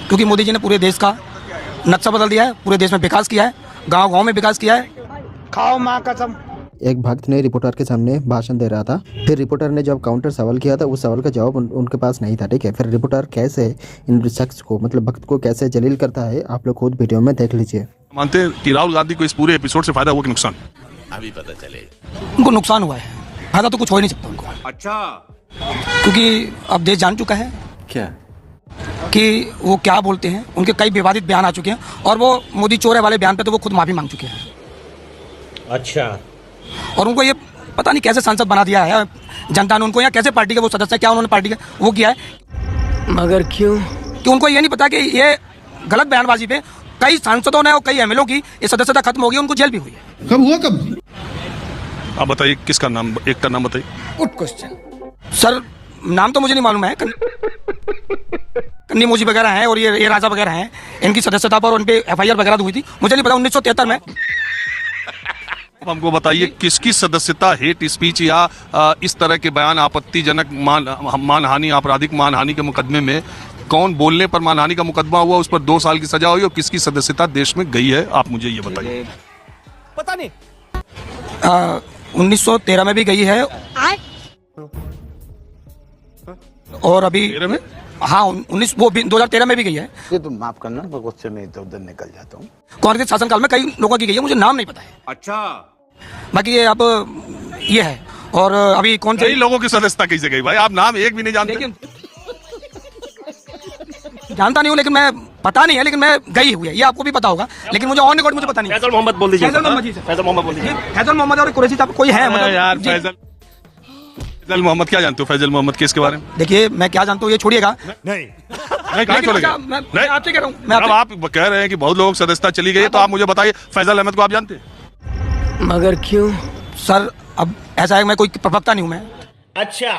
क्योंकि मोदी जी ने पूरे देश का नक्शा बदल दिया है, पूरे देश में विकास किया है, गांव गांव में विकास किया है। खाओ माँ कसम। एक भक्त ने रिपोर्टर के सामने भाषण दे रहा था। फिर रिपोर्टर ने जब काउंटर सवाल किया था, उस सवाल का जवाब उनके पास नहीं था। ठीक है, फिर रिपोर्टर कैसे इन शख्स को, मतलब भक्त को कैसे जलील करता है, आप लोग खुद वीडियो में देख लीजिए। मानते हैं कि राहुल गांधी को इस पूरे एपिसोड से फायदा हुआ कि नुकसान? अभी पता चले। उनको नुकसान हुआ है, फायदा तो कुछ हो ही नहीं सकता उनको। अच्छा, क्योंकि अब देश जान चुका है क्या कि वो क्या बोलते हैं। उनके कई विवादित बयान आ चुके हैं और वो मोदी चोर है वाले बयान पे तो वो खुद माफी मांग चुके हैं। अच्छा, और उनको ये पता नहीं कैसे सांसद बना दिया है जनता ने उनको, या कैसे पार्टी के वो सदस्य क्या उन्होंने पार्टी का वो किया है, मगर क्यों कि उनको ये नहीं पता कि ये गलत बयानबाजी पे कई सांसदों ने और कई एमएलओ की ये सदस्यता खत्म हो गई, उनको जेल भी हुई है। कब हुआ कब? आप बताइए किसका नाम, एक का नाम बताइए। गुड क्वेश्चन सर, नाम तो मुझे नहीं मालूम है। कन्नी मोजी वगैरह हैं और ये राजा वगैरह हैं, इनकी सदस्यता पर उन पे एफआईआर वगैरह हुई थी, मुझे नहीं पता। 1973 में हमको बताइए किसकी सदस्यता हेट स्पीच या इस तरह के बयान, आपत्तिजनक मानहानि, आपराधिक मानहानि के मुकदमे में कौन बोलने पर मानहानि का मुकदमा हुआ, उस पर 2 साल की सजा हुई, और किसकी सदस्यता देश में गई है, आप मुझे ये बताइए। पता नहीं। 1913 में भी गई है और अभी 13 में, हाँ 2013 में भी गई है। ये तो माफ करना, मैं गुस्से में इधर उधर निकल जाता हूँ। कांग्रेस शासनकाल में कई लोगों की गई है, मुझे नाम नहीं पता है। अच्छा, बाकी ये अब ये है। और अभी कौन से कई लोगों की सदस्यता कैसे गई भाई? आप नाम एक भी नहीं जानते। लेकिन जानता नहीं हूँ, लेकिन मैं पता नहीं है, लेकिन मैं गई हुई है, ये आपको भी पता होगा, लेकिन मुझे ऑन रिकॉर्ड मुझे पता नहीं। फैजल मोहम्मद बोल दीजिए। फैजल मोहम्मद जी से। फैजल मोहम्मद बोल दीजिए। फैजल मोहम्मद और कुरैशी साहब कोई है मतलब यार जी। फैजल मोहम्मद, क्या जानते हो फैजल मोहम्मद केस के बारे में? देखिए मैं क्या जानता हूँ, ये छोड़िएगा। नहीं कहाँ छोड़ेंगे? मैं आपसे कह रहा हूँ, अब आप कह रहे हैं कि बहुत लोगों की सदस्यता चली गई है, तो आप मुझे बताइए फैजल अहमद को आप जानते हैं? मगर क्यों? सर अब ऐसा है, मैं कोई प्रवक्ता नहीं हूँ, मैं अच्छा,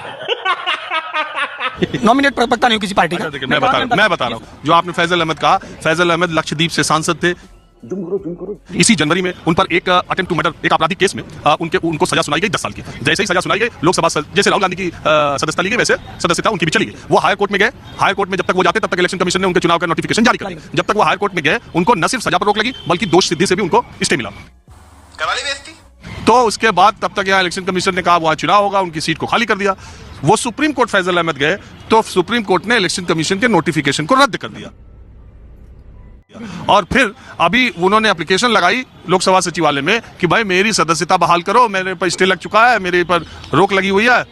नॉमिनेट प्रवक्ता नहीं हूँ किसी पार्टी का। देखिए मैं बता रहा हूँ जो आपने फैजल अहमद कहा, फैजल अहमद लक्षद्वीप से सांसद थे। इसी जनवरी में उन पर एक अटेम्प्ट टू मर्डर, एक आपराधिक केस में उनको सजा सुनाई गई 10 साल की। जैसे ही सजा सुनाई गई, लोकसभा जैसे राहुल गांधी की सदस्यता ली गई, वैसे सदस्यता उनकी भी चली गई। वो हायर कोर्ट में गए। हायर कोर्ट में जब तक वो जाते, तब तक इलेक्शन कमीशन ने उनके चुनाव का नोटिफिकेशन जारी कर दिया। जब तक वो हायर कोर्ट में गए, उनको न सिर्फ सजा पर रोक लगी, बल्कि दोष सिद्धि से भी उनको स्टे मिला। तो उसके बाद तब तक यहाँ इलेक्शन कमीशन ने कहा वहाँ चुनाव होगा, उनकी सीट को खाली कर दिया। वो सुप्रीम कोर्ट फैजल अहमद गए, तो सुप्रीम कोर्ट ने इलेक्शन कमीशन के नोटिफिकेशन को रद्द कर दिया। और फिर अभी उन्होंने एप्लीकेशन लगाई लोकसभा सचिवालय में कि भाई मेरी सदस्यता बहाल करो, मेरे पर स्टे लग चुका है, मेरे पर रोक लगी हुई है।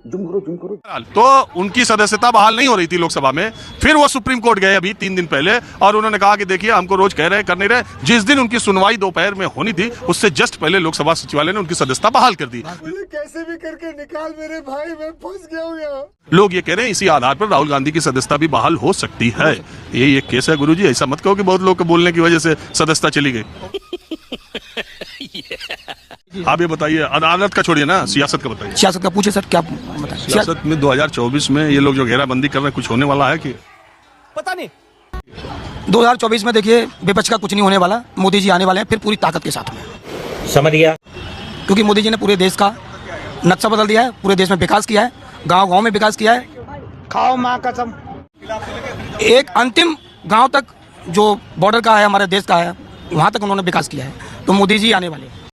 तो उनकी सदस्यता बहाल नहीं हो रही थी लोकसभा में। फिर वो सुप्रीम कोर्ट गए अभी 3 दिन पहले, और उन्होंने कहा कि देखिए हमको रोज कह रहे हैं, कर नहीं रहे। जिस दिन उनकी सुनवाई दोपहर में होनी थी, उससे जस्ट पहले लोकसभा सचिवालय ने उनकी सदस्यता बहाल कर दी। कैसे भी करके निकाल मेरे भाई, मैं फंस गया हूँ यहाँ। लोग ये कह रहे हैं इसी आधार पर राहुल गांधी की सदस्यता भी बहाल हो सकती है। ये एक केस है गुरुजी, ऐसा मत कहो कि बहुत लोग के बोलने की वजह से सदस्यता चली गई। आप ये बताइए, अदालत का छोड़िए ना, सियासत का बताइए। सियासत का पूछे सर, क्या बताएं? सियासत में 2024 में ये लोग जो घेराबंदी कर रहे हैं, कुछ होने वाला है कि? पता नहीं। 2024 में देखिए विपक्ष का कुछ नहीं होने वाला। मोदी जी आने वाले हैं फिर पूरी ताकत के साथ में। समझ गया। क्योंकि मोदी जी ने पूरे देश का नक्शा बदल दिया है, पूरे देश में विकास किया है, गांव गांव में विकास किया है। खाओ माँ कसम। एक अंतिम गांव तक जो बॉर्डर का है, हमारे देश का है, वहां तक उन्होंने विकास किया है। तो मोदी जी आने वाले हैं।